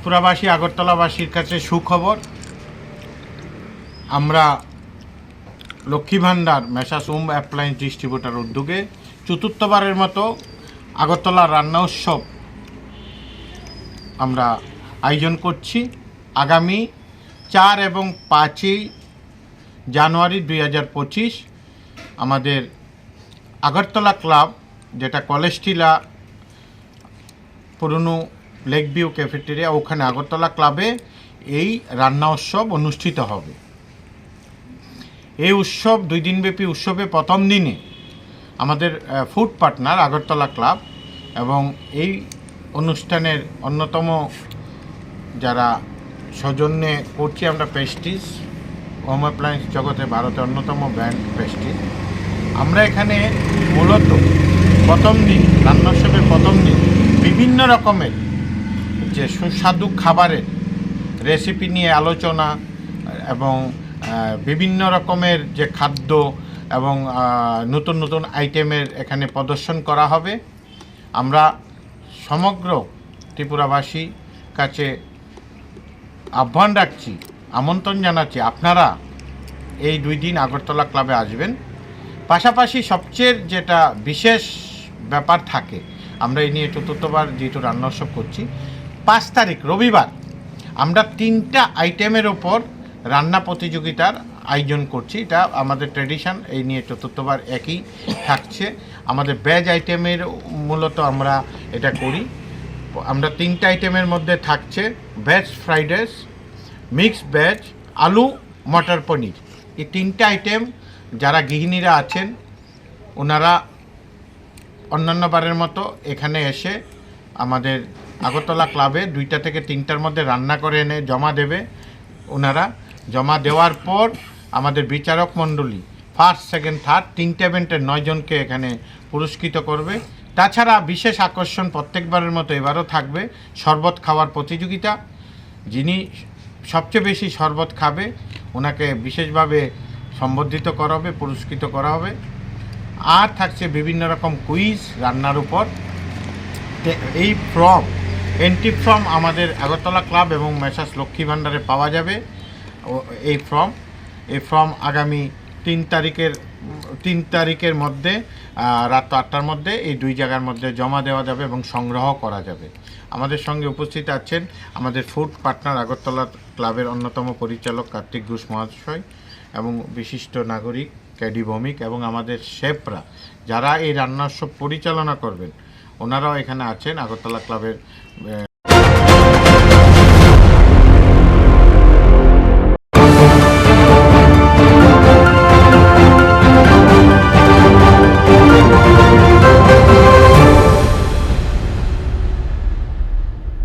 ত্রিপুরাবাসী আগরতলাবাসীর কাছে সুখবর। আমরা লক্ষ্মী ভান্ডার মেসাস ওম অ্যাপ্লায়েন্স ডিস্ট্রিবিউটার উদ্যোগে চতুর্থবারের মতো আগরতলা রান্না উৎসব আমরা আয়োজন করছি। আগামী 4 এবং 5 জানুয়ারি 2025 আমাদের আগরতলা ক্লাব, যেটা কলেজটিলা পুরনো লেক ভিউ ক্যাফেটেরিয়া, ওখানে আগরতলা ক্লাবে এই রান্না উৎসব অনুষ্ঠিত হবে। এই উৎসব 2 দিনব্যাপী উৎসবে প্রথম দিনে আমাদের ফুড পার্টনার আগরতলা ক্লাব এবং এই অনুষ্ঠানের অন্যতম যারা সৌজন্যে করছি আমরা পেস্টিজ, হোম অ্যাপ্লায়েন্স জগতে ভারতের অন্যতম ব্র্যান্ড পেস্টিজ। আমরা এখানে মূলত প্রথম দিন রান্না উৎসবের প্রথম দিন বিভিন্ন রকমের যে সুস্বাদু খাবারের রেসিপি নিয়ে আলোচনা এবং বিভিন্ন রকমের যে খাদ্য এবং নতুন নতুন আইটেমের এখানে প্রদর্শন করা হবে। আমরা সমগ্র ত্রিপুরাবাসী কাছে আহ্বান রাখছি, আমন্ত্রণ জানাচ্ছি, আপনারা এই 2 দিন আগরতলা ক্লাবে আসবেন। পাশাপাশি সবচেয়ে যেটা বিশেষ ব্যাপার থাকে, আমরা এই নিয়ে চতুর্থবার যেহেতু রান্না উৎসব করছি, 5 তারিখ রবিবার আমরা 3টা আইটেমের ওপর রান্না প্রতিযোগিতার আয়োজন করছি। এটা আমাদের ট্র্যাডিশন, এই নিয়ে চতুর্থবার একই থাকছে। আমাদের ভেজ আইটেমের মূলত আমরা এটা করি। আমরা 3টা আইটেমের মধ্যে থাকছে veg fried rice, mixed veg, আলু মটর পনির। এই 3টা আইটেম যারা গৃহিণীরা আছেন ওনারা অন্যান্য বারের মতো এখানে এসে আমাদের আগরতলা ক্লাবে 2টা থেকে 3টার মধ্যে রান্না করে এনে জমা দেবে। ওনারা জমা দেওয়ার পর আমাদের বিচারক মণ্ডলী ফার্স্ট, সেকেন্ড, থার্ড 3টে ইভেন্টের 9 জনকে এখানে পুরস্কৃত করবে। তাছাড়া বিশেষ আকর্ষণ প্রত্যেকবারের মতো এবারও থাকবে শরবত খাওয়ার প্রতিযোগিতা। যিনি সবচেয়ে বেশি শরবত খাবে ওনাকে বিশেষভাবে সম্বর্ধিত করা হবে, পুরস্কৃত করা হবে। আর থাকছে বিভিন্ন রকম কুইজ রান্নার উপর। এই এন্ট্রি ফর্ম আমাদের আগরতলা ক্লাব এবং মেসাস লক্ষ্মী ভান্ডারে পাওয়া যাবে। এই ফর্ম আগামী 3 তারিখের মধ্যে রাত 8টার মধ্যে এই 2 জায়গার মধ্যে জমা দেওয়া যাবে এবং সংগ্রহ করা যাবে। আমাদের সঙ্গে উপস্থিত আছেন আমাদের ফুড পার্টনার আগরতলা ক্লাবের অন্যতম পরিচালক কার্তিক ঘোষ মহাশয় এবং বিশিষ্ট নাগরিক ক্যাডি ভৌমিক এবং আমাদের শেফরা যারা এই রান্না উৎসব পরিচালনা করবেন, ওনারাও এখানে আছেন আগরতলা ক্লাবের